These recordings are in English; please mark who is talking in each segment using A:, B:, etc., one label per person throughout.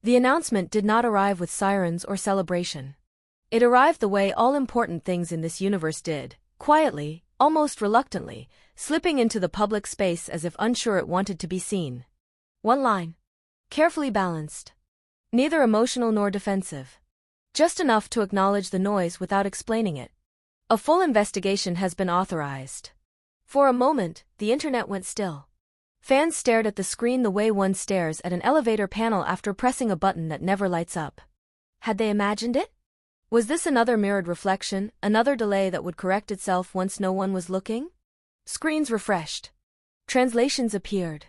A: The announcement did not arrive with sirens or celebration. It arrived the way all important things in this universe did, quietly, almost reluctantly, slipping into the public space as if unsure it wanted to be seen. One line. Carefully balanced. Neither emotional nor defensive. Just enough to acknowledge the noise without explaining it. A full investigation has been authorized. For a moment, the internet went still. Fans stared at the screen the way one stares at an elevator panel after pressing a button that never lights up. Had they imagined it? Was this another mirrored reflection, another delay that would correct itself once no one was looking? Screens refreshed. Translations appeared.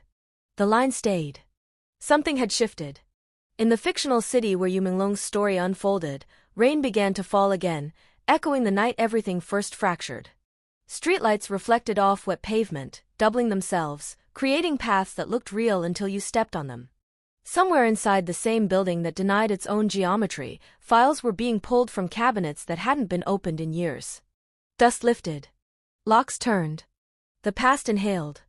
A: The line stayed. Something had shifted. In the fictional city where Yu Menglong's story unfolded, rain began to fall again, echoing the night everything first fractured. Streetlights reflected off wet pavement, doubling themselves, creating paths that looked real until you stepped on them. Somewhere inside the same building that denied its own geometry, files were being pulled from cabinets that hadn't been opened in years. Dust lifted. Locks turned. The past inhaled.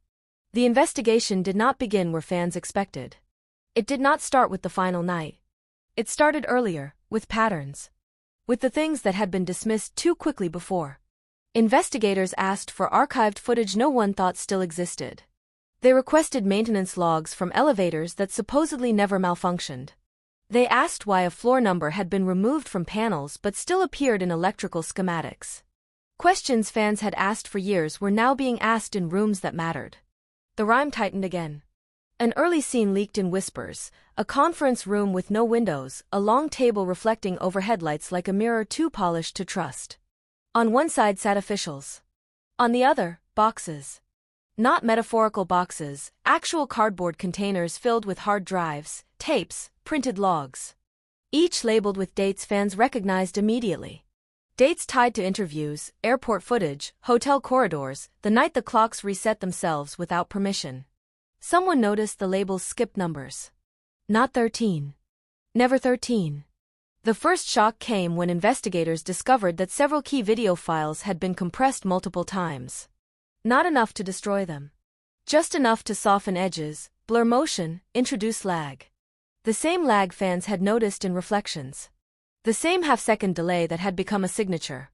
A: The investigation did not begin where fans expected. It did not start with the final night. It started earlier, with patterns. With the things that had been dismissed too quickly before. Investigators asked for archived footage no one thought still existed. They requested maintenance logs from elevators that supposedly never malfunctioned. They asked why a floor number had been removed from panels but still appeared in electrical schematics. Questions fans had asked for years were now being asked in rooms that mattered. The rhyme tightened again. An early scene leaked in whispers, a conference room with no windows, a long table reflecting overhead lights like a mirror too polished to trust. On one side sat officials. On the other, boxes. Not metaphorical boxes, actual cardboard containers filled with hard drives, tapes, printed logs. Each labeled with dates fans recognized immediately. Dates tied to interviews, airport footage, hotel corridors, the night the clocks reset themselves without permission. Someone noticed the labels skipped numbers. Not 13. Never 13. The first shock came when investigators discovered that several key video files had been compressed multiple times. Not enough to destroy them. Just enough to soften edges, blur motion, introduce lag. The same lag fans had noticed in reflections. The same half-second delay that had become a signature.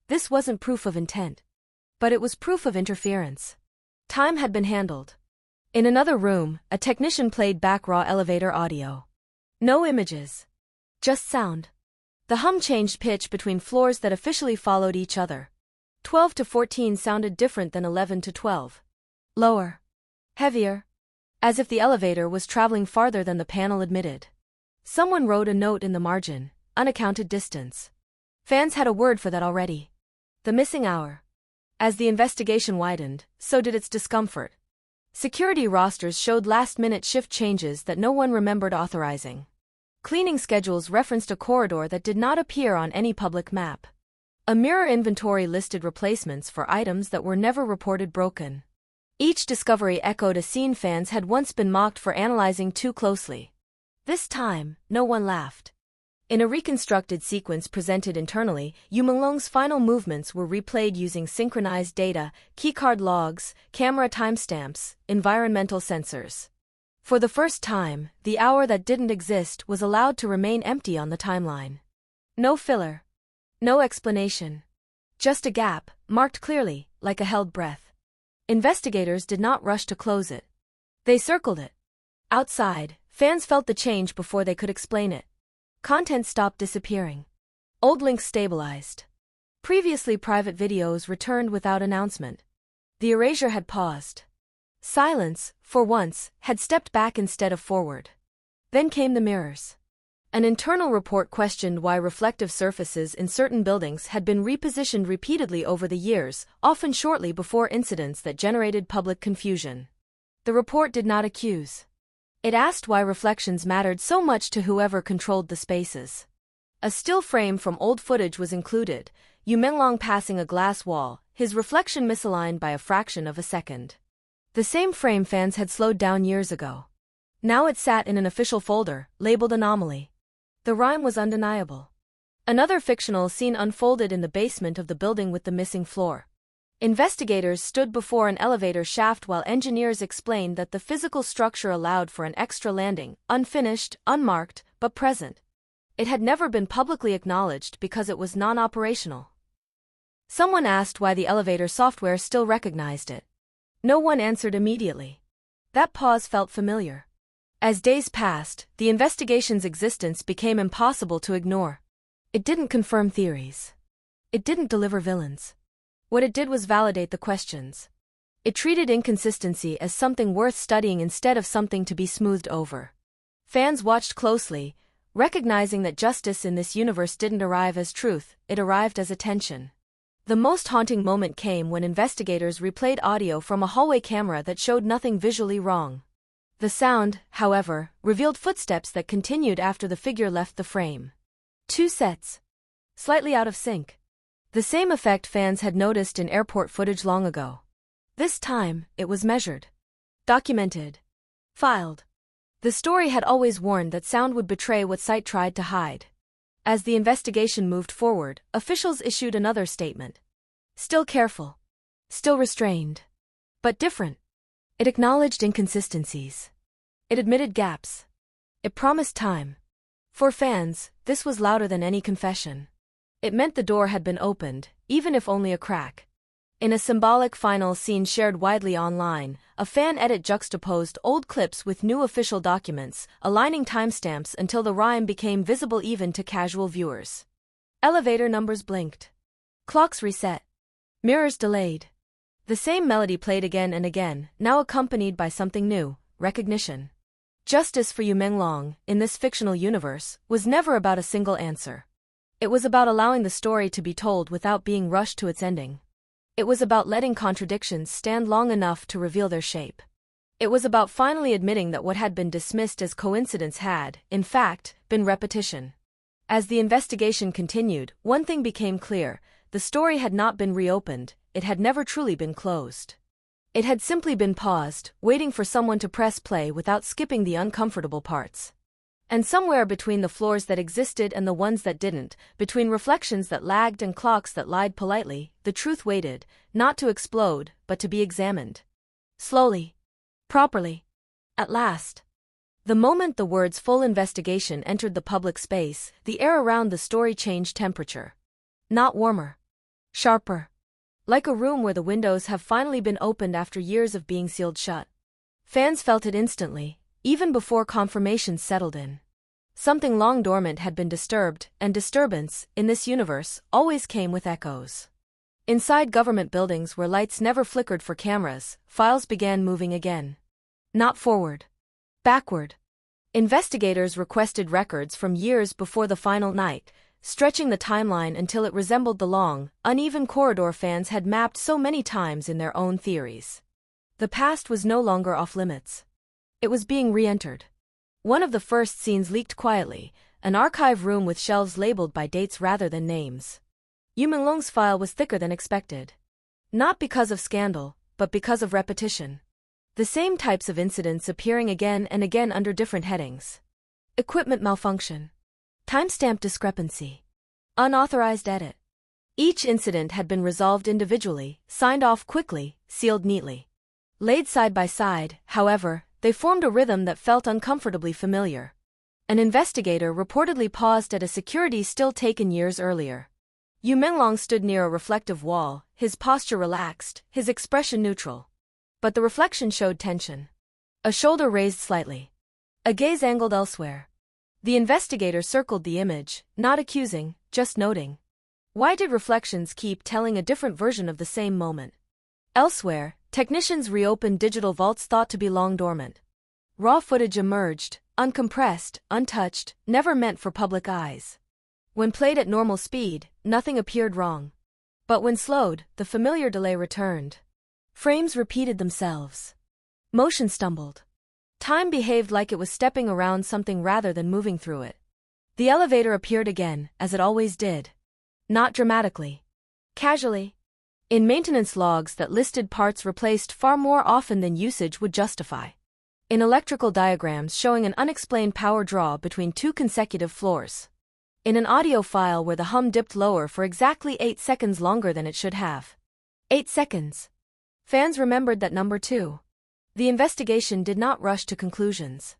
A: This wasn't proof of intent. But it was proof of interference. Time had been handled. In another room, a technician played back raw elevator audio. No images. Just sound. The hum changed pitch between floors that officially followed each other. 12 to 14 sounded different than 11 to 12. Lower. Heavier. As if the elevator was traveling farther than the panel admitted. Someone wrote a note in the margin, unaccounted distance. Fans had a word for that already. The missing hour. As the investigation widened, so did its discomfort. Security rosters showed last-minute shift changes that no one remembered authorizing. Cleaning schedules referenced a corridor that did not appear on any public map. A mirror inventory listed replacements for items that were never reported broken. Each discovery echoed a scene fans had once been mocked for analyzing too closely. This time, no one laughed. In a reconstructed sequence presented internally, Yu Menglong's final movements were replayed using synchronized data, keycard logs, camera timestamps, environmental sensors. For the first time, the hour that didn't exist was allowed to remain empty on the timeline. No filler. No explanation. Just a gap, marked clearly, like a held breath. Investigators did not rush to close it. They circled it. Outside, fans felt the change before they could explain it. Content stopped disappearing. Old links stabilized. Previously private videos returned without announcement. The erasure had paused. Silence, for once, had stepped back instead of forward. Then came the mirrors. An internal report questioned why reflective surfaces in certain buildings had been repositioned repeatedly over the years, often shortly before incidents that generated public confusion. The report did not accuse. It asked why reflections mattered so much to whoever controlled the spaces. A still frame from old footage was included, Yu Menglong passing a glass wall, his reflection misaligned by a fraction of a second. The same frame fans had slowed down years ago. Now it sat in an official folder, labeled Anomaly. The rhyme was undeniable. Another fictional scene unfolded in the basement of the building with the missing floor. Investigators stood before an elevator shaft while engineers explained that the physical structure allowed for an extra landing, unfinished, unmarked, but present. It had never been publicly acknowledged because it was non-operational. Someone asked why the elevator software still recognized it. No one answered immediately. That pause felt familiar. As days passed, the investigation's existence became impossible to ignore. It didn't confirm theories. It didn't deliver villains. What it did was validate the questions. It treated inconsistency as something worth studying instead of something to be smoothed over. Fans watched closely, recognizing that justice in this universe didn't arrive as truth, it arrived as attention. The most haunting moment came when investigators replayed audio from a hallway camera that showed nothing visually wrong. The sound, however, revealed footsteps that continued after the figure left the frame. 2 sets. Slightly out of sync. The same effect fans had noticed in airport footage long ago. This time, it was measured. Documented. Filed. The story had always warned that sound would betray what sight tried to hide. As the investigation moved forward, officials issued another statement. Still careful. Still restrained. But different. It acknowledged inconsistencies. It admitted gaps. It promised time. For fans, this was louder than any confession. It meant the door had been opened, even if only a crack. In a symbolic final scene shared widely online, a fan edit juxtaposed old clips with new official documents, aligning timestamps until the rhyme became visible even to casual viewers. Elevator numbers blinked. Clocks reset. Mirrors delayed. The same melody played again and again, now accompanied by something new, recognition. Justice for Yu Menglong, in this fictional universe, was never about a single answer. It was about allowing the story to be told without being rushed to its ending. It was about letting contradictions stand long enough to reveal their shape. It was about finally admitting that what had been dismissed as coincidence had, in fact, been repetition. As the investigation continued, one thing became clear: the story had not been reopened, it had never truly been closed. It had simply been paused, waiting for someone to press play without skipping the uncomfortable parts. And somewhere between the floors that existed and the ones that didn't, between reflections that lagged and clocks that lied politely, the truth waited, not to explode, but to be examined. Slowly. Properly. At last. The moment the words "full investigation" entered the public space, the air around the story changed temperature. Not warmer. Sharper. Like a room where the windows have finally been opened after years of being sealed shut. Fans felt it instantly, even before confirmation settled in. Something long dormant had been disturbed, and disturbance, in this universe, always came with echoes. Inside government buildings where lights never flickered for cameras, files began moving again. Not forward. Backward. Investigators requested records from years before the final night, stretching the timeline until it resembled the long, uneven corridor fans had mapped so many times in their own theories. The past was no longer off-limits. It was being re-entered. One of the first scenes leaked quietly, an archive room with shelves labeled by dates rather than names. Yu Menglong's file was thicker than expected. Not because of scandal, but because of repetition. The same types of incidents appearing again and again under different headings. Equipment malfunction. Timestamp discrepancy. Unauthorized edit. Each incident had been resolved individually, signed off quickly, sealed neatly. Laid side by side, however, they formed a rhythm that felt uncomfortably familiar. An investigator reportedly paused at a security still taken years earlier. Yu Menglong stood near a reflective wall, his posture relaxed, his expression neutral. But the reflection showed tension. A shoulder raised slightly. A gaze angled elsewhere. The investigator circled the image, not accusing, just noting. Why did reflections keep telling a different version of the same moment? Elsewhere, technicians reopened digital vaults thought to be long dormant. Raw footage emerged, uncompressed, untouched, never meant for public eyes. When played at normal speed, nothing appeared wrong. But when slowed, the familiar delay returned. Frames repeated themselves. Motion stumbled. Time behaved like it was stepping around something rather than moving through it. The elevator appeared again, as it always did. Not dramatically. Casually. In maintenance logs that listed parts replaced far more often than usage would justify. In electrical diagrams showing an unexplained power draw between 2 consecutive floors. In an audio file where the hum dipped lower for exactly 8 seconds longer than it should have. 8 seconds. Fans remembered that number too. The investigation did not rush to conclusions.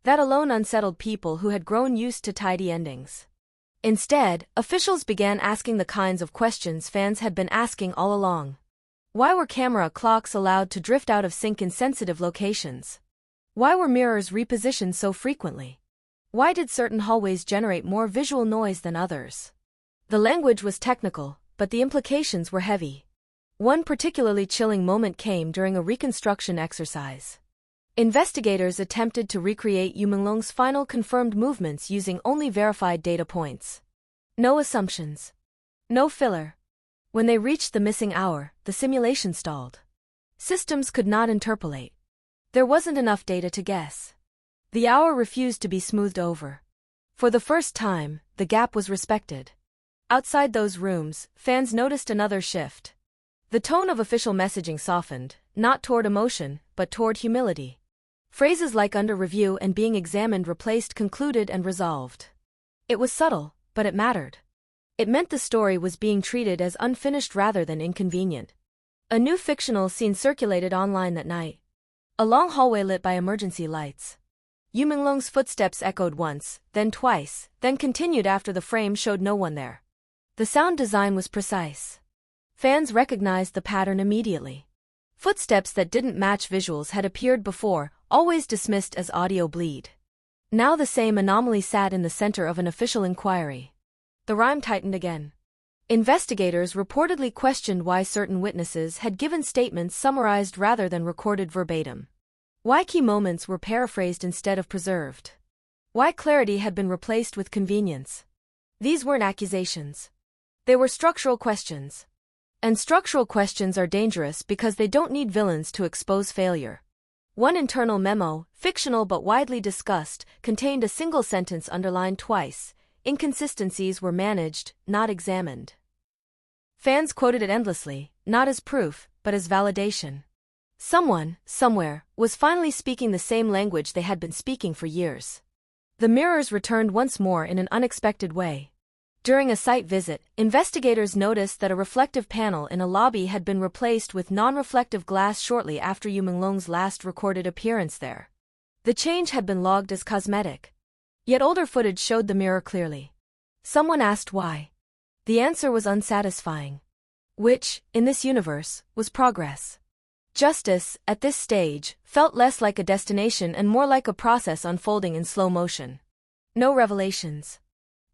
A: That alone unsettled people who had grown used to tidy endings. Instead, officials began asking the kinds of questions fans had been asking all along. Why were camera clocks allowed to drift out of sync in sensitive locations? Why were mirrors repositioned so frequently? Why did certain hallways generate more visual noise than others? The language was technical, but the implications were heavy. One particularly chilling moment came during a reconstruction exercise. Investigators attempted to recreate Yu Menglong's final confirmed movements using only verified data points. No assumptions. No filler. When they reached the missing hour, the simulation stalled. Systems could not interpolate. There wasn't enough data to guess. The hour refused to be smoothed over. For the first time, the gap was respected. Outside those rooms, fans noticed another shift. The tone of official messaging softened, not toward emotion, but toward humility. Phrases like under review and being examined replaced concluded and resolved. It was subtle, but it mattered. It meant the story was being treated as unfinished rather than inconvenient. A new fictional scene circulated online that night. A long hallway lit by emergency lights. Yu Menglong's footsteps echoed once, then twice, then continued after the frame showed no one there. The sound design was precise. Fans recognized the pattern immediately. Footsteps that didn't match visuals had appeared before, always dismissed as audio bleed. Now the same anomaly sat in the center of an official inquiry. The rhyme tightened again. Investigators reportedly questioned why certain witnesses had given statements summarized rather than recorded verbatim. Why key moments were paraphrased instead of preserved. Why clarity had been replaced with convenience. These weren't accusations. They were structural questions. And structural questions are dangerous because they don't need villains to expose failure. One internal memo, fictional but widely discussed, contained a single sentence underlined twice: inconsistencies were managed, not examined. Fans quoted it endlessly, not as proof, but as validation. Someone, somewhere, was finally speaking the same language they had been speaking for years. The mirrors returned once more in an unexpected way. During a site visit, investigators noticed that a reflective panel in a lobby had been replaced with non-reflective glass shortly after Yu Menglong's last recorded appearance there. The change had been logged as cosmetic. Yet older footage showed the mirror clearly. Someone asked why. The answer was unsatisfying. Which, in this universe, was progress. Justice, at this stage, felt less like a destination and more like a process unfolding in slow motion. No revelations.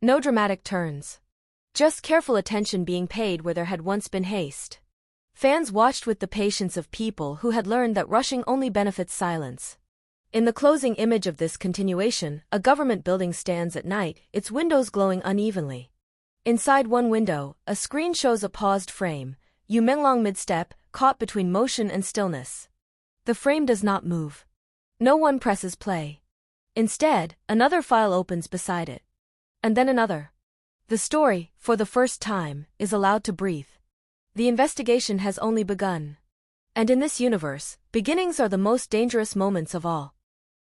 A: No dramatic turns. Just careful attention being paid where there had once been haste. Fans watched with the patience of people who had learned that rushing only benefits silence. In the closing image of this continuation, a government building stands at night, its windows glowing unevenly. Inside one window, a screen shows a paused frame, Yu Menglong mid-step, caught between motion and stillness. The frame does not move. No one presses play. Instead, another file opens beside it. And then another. The story, for the first time, is allowed to breathe. The investigation has only begun. And in this universe, beginnings are the most dangerous moments of all.